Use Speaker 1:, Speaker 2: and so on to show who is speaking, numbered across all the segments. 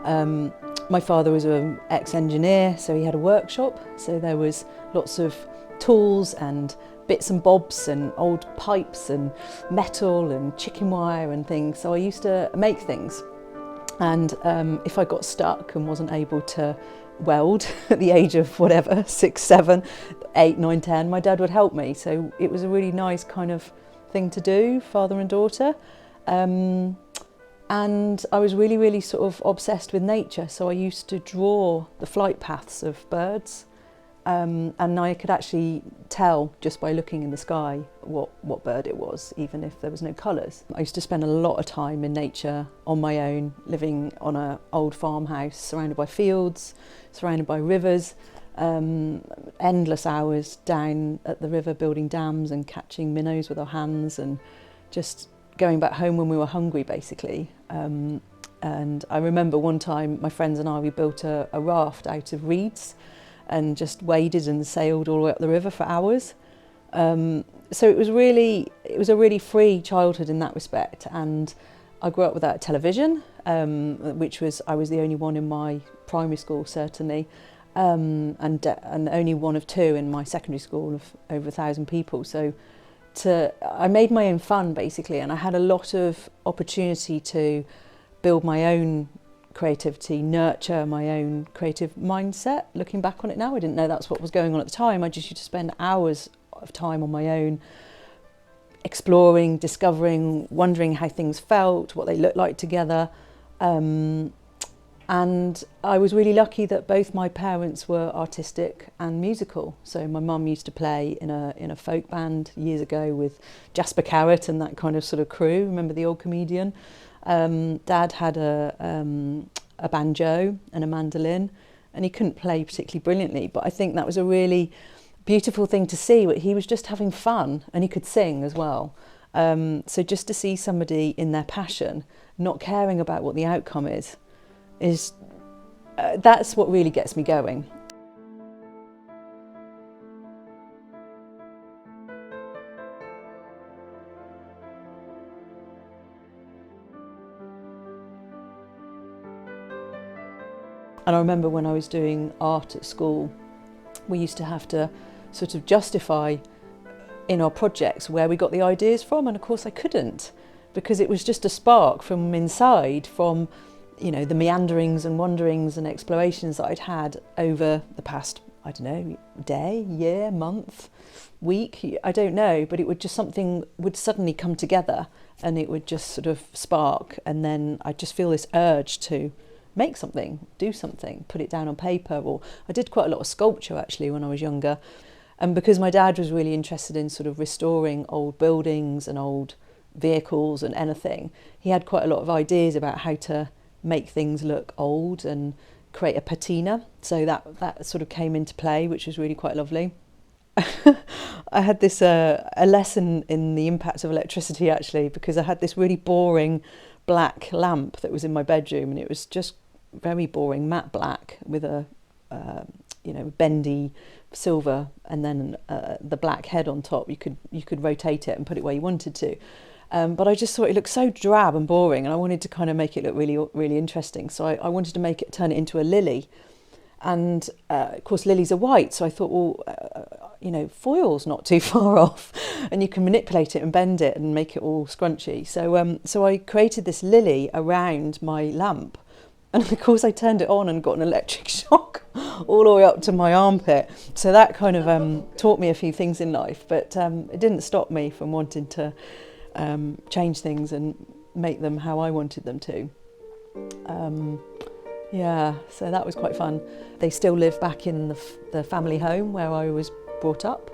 Speaker 1: My father was an ex-engineer, so he had a workshop, so there was lots of tools and bits and bobs and old pipes and metal and chicken wire and things, so I used to make things. And if I got stuck and wasn't able to weld at the age of whatever, 6, 7, 8, 9, 10, my dad would help me, so it was a really nice kind of thing to do, father and daughter. And I was really sort of obsessed with nature, so I used to draw the flight paths of birds, and I could actually tell just by looking in the sky what bird it was, even if there was no colours. I used to spend a lot of time in nature on my own, living on an old farmhouse, surrounded by fields, surrounded by rivers, endless hours down at the river building dams and catching minnows with our hands, and just going back home when we were hungry, basically. And I remember one time my friends and I, we built a raft out of reeds and just waded and sailed all the way up the river for hours. So it was a really free childhood in that respect. And I grew up without television, which was, I was the only one in my primary school, certainly, and only one of 2 in my secondary school of over 1,000 people. So I made my own fun, basically, and I had a lot of opportunity to build my own creativity, nurture my own creative mindset. Looking back on it now, I didn't know that's what was going on at the time. I just used to spend hours of time on my own, exploring, discovering, wondering how things felt, what they looked like together. And I was really lucky that both my parents were artistic and musical. So my mum used to play in a folk band years ago with Jasper Carrott and that kind of sort of crew. Remember the old comedian? Dad had a banjo and a mandolin, and he couldn't play particularly brilliantly, but I think that was a really beautiful thing to see. He was just having fun, and he could sing as well. So just to see somebody in their passion, not caring about what the outcome is that's what really gets me going. And I remember when I was doing art at school, we used to have to sort of justify in our projects where we got the ideas from, and of course I couldn't, because it was just a spark from inside, from the meanderings and wanderings and explorations that I'd had over the past, I don't know, day, year, month, week, I don't know, but it would just, something would suddenly come together and it would just sort of spark, and then I'd just feel this urge to make something, do something, put it down on paper. Or I did quite a lot of sculpture actually when I was younger, and because my dad was really interested in sort of restoring old buildings and old vehicles and anything, he had quite a lot of ideas about how to make things look old and create a patina. So that sort of came into play, which was really quite lovely. I had this a lesson in the impact of electricity actually, because I had this really boring black lamp that was in my bedroom, and it was just very boring, matte black with a bendy silver, and then the black head on top. You could rotate it and put it where you wanted to. But I just thought it looked so drab and boring, and I wanted to kind of make it look really interesting. So I wanted to turn it into a lily. And of course lilies are white, so I thought, well, foil's not too far off, and you can manipulate it and bend it and make it all scrunchy. So I created this lily around my lamp, and of course I turned it on and got an electric shock all the way up to my armpit. So that kind of taught me a few things in life, but it didn't stop me from wanting to change things and make them how I wanted them to. Yeah, so that was quite fun. They still live back in the family home where I was brought up.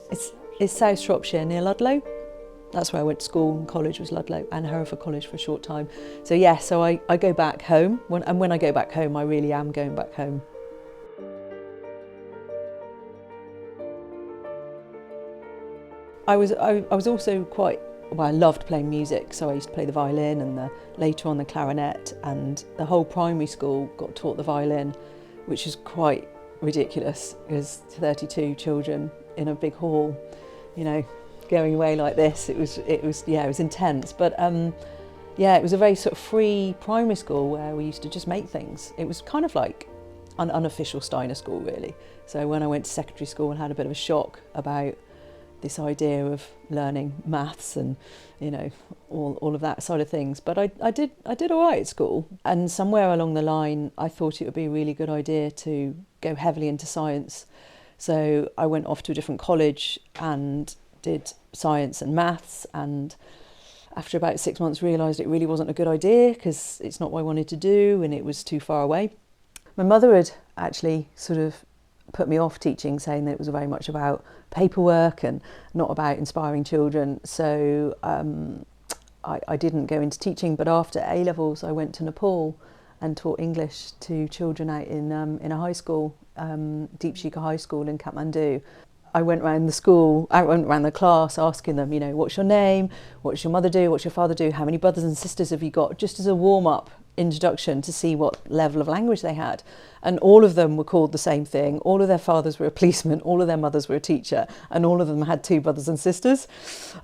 Speaker 1: It's South Shropshire near Ludlow. That's where I went to school and college was Ludlow, and Hereford College for a short time. So yeah, so I go back home, when I go back home, I really am going back home. I was also quite, well, I loved playing music, so I used to play the violin and later on the clarinet, and the whole primary school got taught the violin, which is quite ridiculous. There's 32 children in a big hall, going away like this. It was intense, but Yeah, it was a very sort of free primary school where we used to just make things. It was kind of like an unofficial Steiner school, really. So when I went to secondary school, I had a bit of a shock about this idea of learning maths and, you know, all of that side of things. But I did all right at school. And somewhere along the line, I thought it would be a really good idea to go heavily into science. So I went off to a different college and did science and maths, and after about 6 months realised it really wasn't a good idea because it's not what I wanted to do and it was too far away. My mother had actually sort of put me off teaching, saying that it was very much about paperwork and not about inspiring children. So I didn't go into teaching, but after A-levels I went to Nepal and taught English to children out in a high school, Deep Shika High School in Kathmandu. I went around the class asking them, you know, what's your name, what's your mother do, what's your father do, how many brothers and sisters have you got, just as a warm-up introduction to see what level of language they had. And all of them were called the same thing. All of their fathers were a policeman, all of their mothers were a teacher, and all of them had 2 brothers and sisters.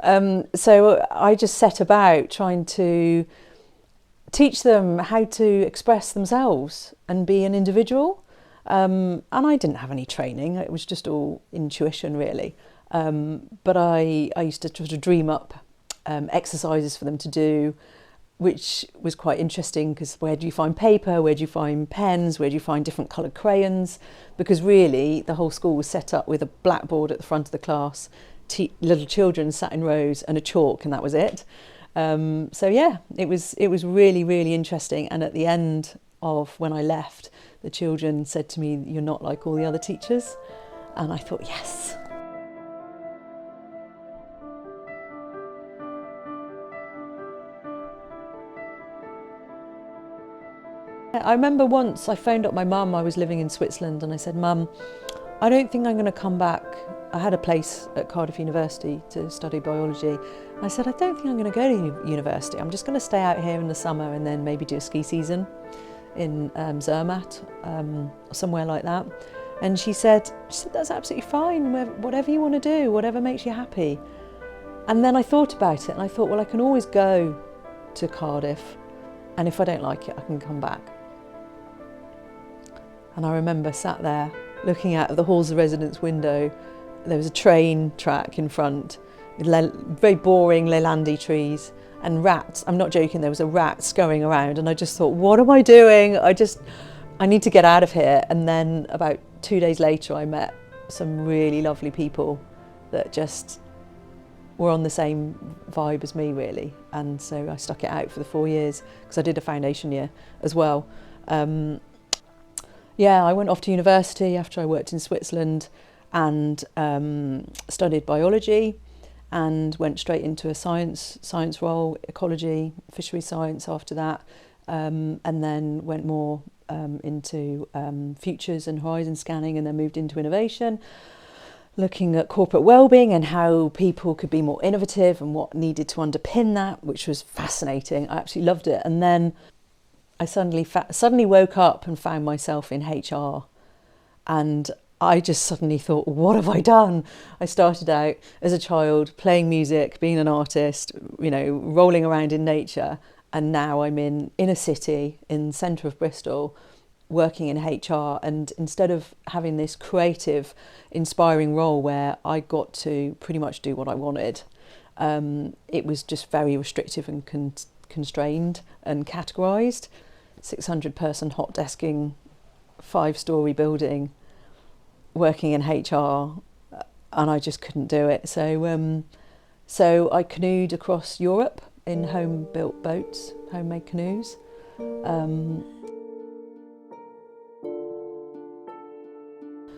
Speaker 1: So I just set about trying to teach them how to express themselves and be an individual. And I didn't have any training, it was just all intuition really. But I used to sort of dream up exercises for them to do, which was quite interesting because where do you find paper, where do you find pens, where do you find different coloured crayons? Because really the whole school was set up with a blackboard at the front of the class, little children sat in rows and a chalk, and that was it. So yeah, it was really, really interesting. And at the end of when I left, the children said to me, "You're not like all the other teachers." And I thought, yes. I remember once I phoned up my mum, I was living in Switzerland, and I said, "Mum, I don't think I'm going to come back." I had a place at Cardiff University to study biology. I said, "I don't think I'm going to go to university. I'm just going to stay out here in the summer and then maybe do a ski season in Zermatt, or somewhere like that." And she said, "That's absolutely fine, whatever you want to do, whatever makes you happy." And then I thought about it and I thought, well, I can always go to Cardiff, and if I don't like it, I can come back. And I remember sat there looking out of the halls of residence window. There was a train track in front with very boring Leylandii trees and rats. I'm not joking, there was a rat scurrying around, and I just thought, what am I doing? I need to get out of here. And then about 2 days later I met some really lovely people that just were on the same vibe as me really, and so I stuck it out for the 4 years because I did a foundation year as well. Yeah, I went off to university after I worked in Switzerland and studied biology, and went straight into a science role, ecology, fisheries science after that, and then went more into futures and horizon scanning, and then moved into innovation, looking at corporate well-being and how people could be more innovative and what needed to underpin that, which was fascinating. I absolutely loved it. And then I suddenly woke up and found myself in HR, and I just suddenly thought, what have I done? I started out as a child playing music, being an artist, you know, rolling around in nature, and now I'm in a city in the centre of Bristol working in HR. And instead of having this creative, inspiring role where I got to pretty much do what I wanted, it was just very restrictive and constrained and categorised. 600-person hot desking, 5-storey building, working in HR, and I just couldn't do it. So I canoed across Europe in home-built boats, homemade canoes.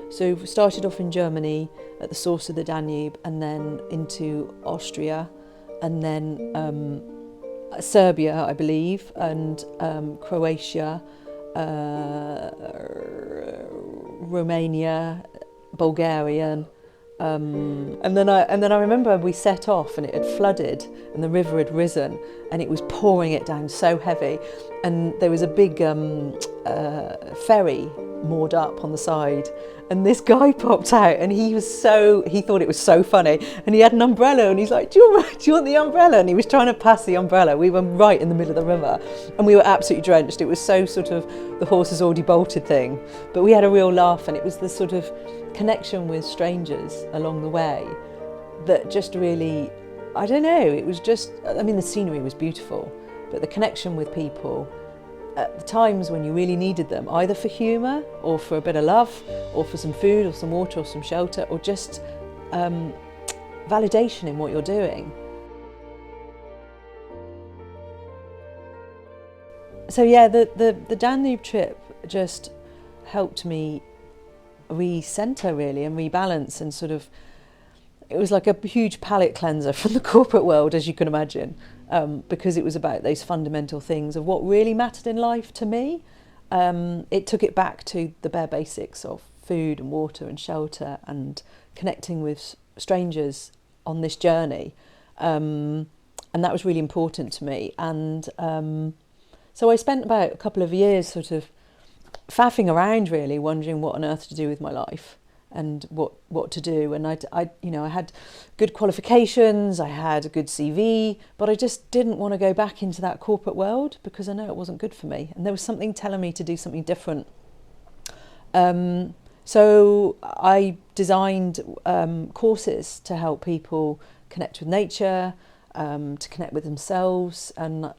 Speaker 1: So we started off in Germany at the source of the Danube, and then into Austria, and then Serbia, I believe, and Croatia, Romania, Bulgaria, and then I remember we set off and it had flooded and the river had risen and it was pouring it down so heavy, and there was a big ferry moored up on the side, and this guy popped out, and he thought it was so funny, and he had an umbrella, and he's like, do you want the umbrella? And he was trying to pass the umbrella. We were right in the middle of the river, and we were absolutely drenched. It was so sort of the horse has already bolted thing, but we had a real laugh, and it was the sort of connection with strangers along the way that just really, I don't know, it was just, I mean, the scenery was beautiful, but the connection with people at the times when you really needed them, either for humour or for a bit of love or for some food or some water or some shelter or just validation in what you're doing. So yeah, the Danube trip just helped me re-centre really and rebalance, and sort of, it was like a huge palate cleanser from the corporate world, as you can imagine, because it was about those fundamental things of what really mattered in life to me. It took it back to the bare basics of food and water and shelter and connecting with strangers on this journey. And that was really important to me. And so I spent about a couple of years sort of faffing around really, wondering what on earth to do with my life and what to do. And I had good qualifications, I had a good CV, but I just didn't want to go back into that corporate world because I know it wasn't good for me. And there was something telling me to do something different. So I designed courses to help people connect with nature, to connect with themselves. And,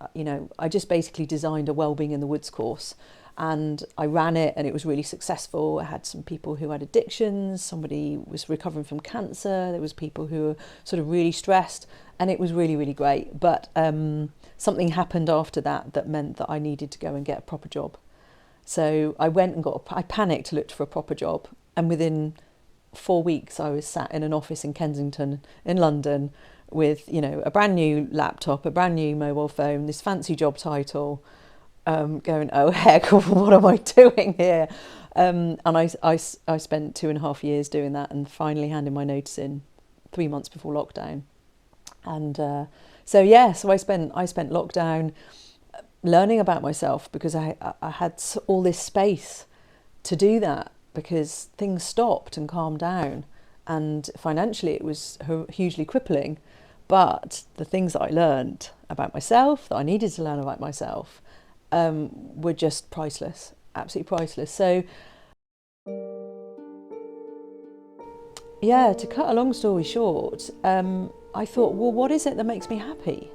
Speaker 1: I just basically designed a Wellbeing in the Woods course. And I ran it, and it was really successful. I had some people who had addictions, somebody was recovering from cancer, there was people who were sort of really stressed, and it was really, really great. But something happened after that meant that I needed to go and get a proper job. So I went and I panicked, looked for a proper job, and within 4 weeks I was sat in an office in Kensington in London with, a brand new laptop, a brand new mobile phone, this fancy job title, going, oh heck, what am I doing here? And I spent 2.5 years doing that, and finally handed my notice in 3 months before lockdown. And so I spent lockdown learning about myself, because I had all this space to do that, because things stopped and calmed down, and financially it was hugely crippling. But the things that I learned about myself, that I needed to learn about myself, were just priceless, absolutely priceless. So yeah, to cut a long story short, I thought, well, what is it that makes me happy?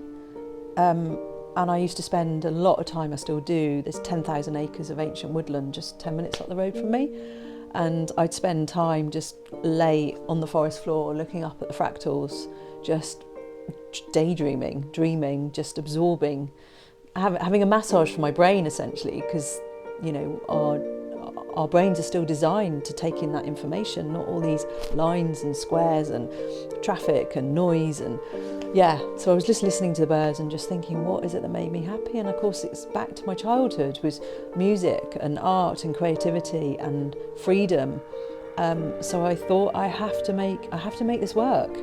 Speaker 1: And I used to spend a lot of time, I still do, there's 10,000 acres of ancient woodland just 10 minutes up the road from me. And I'd spend time just lay on the forest floor looking up at the fractals, just daydreaming, dreaming, just absorbing, having a massage for my brain essentially, because our brains are still designed to take in that information, not all these lines and squares and traffic and noise. And so I was just listening to the birds and just thinking, what is it that made me happy? And of course it's back to my childhood, with music and art and creativity and freedom. So I thought, I have to make this work.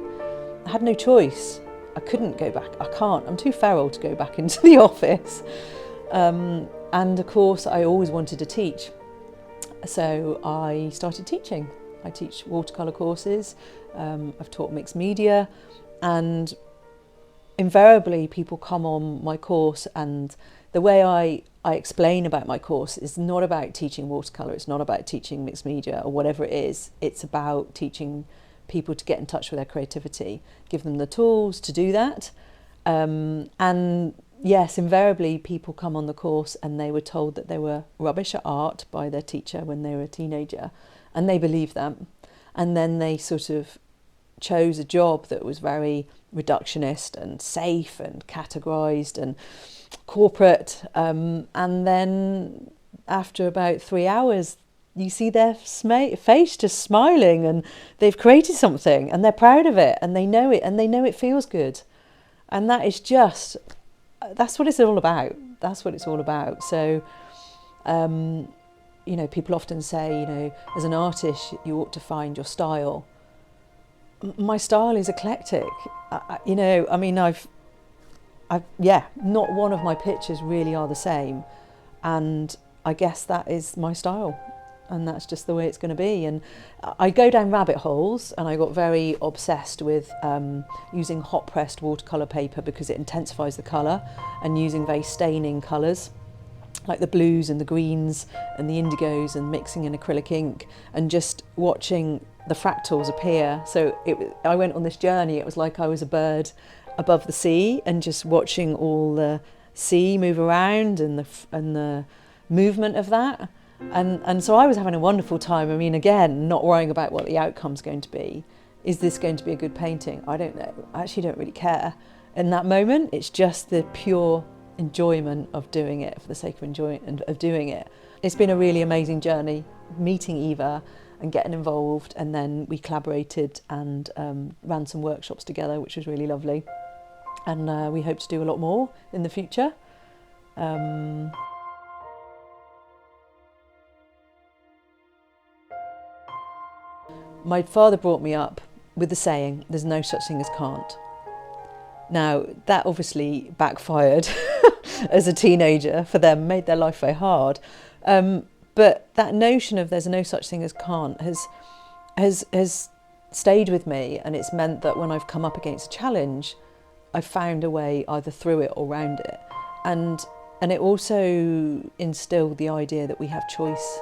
Speaker 1: I had no choice. I couldn't go back. I can't. I'm too feral to go back into the office. And of course, I always wanted to teach. So I started teaching. I teach watercolour courses. I've taught mixed media, and invariably people come on my course, and the way I explain about my course is not about teaching watercolour. It's not about teaching mixed media or whatever it is. It's about teaching people to get in touch with their creativity, give them the tools to do that. And yes, invariably people come on the course and they were told that they were rubbish at art by their teacher when they were a teenager, and they believed that. And then they sort of chose a job that was very reductionist and safe and categorised and corporate. And then after about 3 hours, you see their face just smiling, and they've created something and they're proud of it, and they know it, and they know it feels good. And that is just, that's what it's all about. That's what it's all about. So, people often say, as an artist, you ought to find your style. My style is eclectic. I've not one of my pictures really are the same, and I guess that is my style, and that's just the way it's going to be. And I go down rabbit holes, and I got very obsessed with using hot pressed watercolour paper because it intensifies the colour, and using very staining colours like the blues and the greens and the indigos, and mixing in acrylic ink and just watching the fractals appear. So I went on this journey. It was like I was a bird above the sea, and just watching all the sea move around and the movement of that. And so I was having a wonderful time. I mean, again, not worrying about what the outcome's going to be. Is this going to be a good painting? I don't know. I actually don't really care. In that moment, it's just the pure enjoyment of doing it for the sake of doing it. It's been a really amazing journey, meeting Eva and getting involved, and then we collaborated and ran some workshops together, which was really lovely. And we hope to do a lot more in the future. My father brought me up with the saying, there's no such thing as can't. Now, that obviously backfired as a teenager for them, made their life very hard. But that notion of there's no such thing as can't has stayed with me, and it's meant that when I've come up against a challenge, I've found a way either through it or around it. And it also instilled the idea that we have choice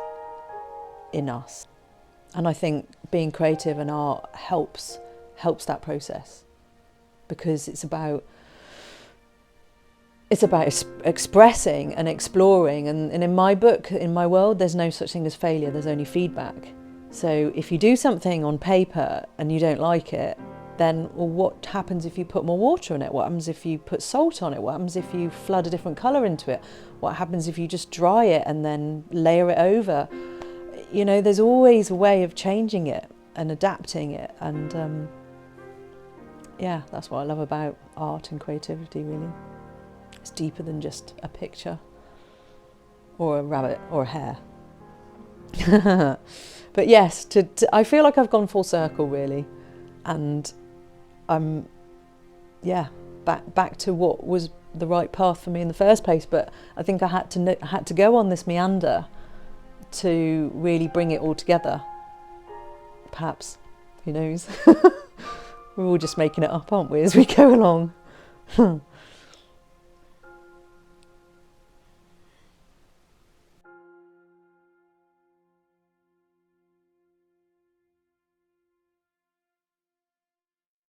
Speaker 1: in us. And I think being creative and art helps that process, because it's about expressing and exploring. And in my book, in my world, there's no such thing as failure, there's only feedback. So if you do something on paper and you don't like it, then well, what happens if you put more water in it? What happens if you put salt on it? What happens if you flood a different colour into it? What happens if you just dry it and then layer it over? You know, there's always a way of changing it and adapting it. And yeah, that's what I love about art and creativity, really. It's deeper than just a picture or a rabbit or a hare. But yes, I feel like I've gone full circle, really. And I'm, back to what was the right path for me in the first place. But I think I had to go on this meander to really bring it all together. Perhaps, who knows? We're all just making it up, aren't we, as we go along?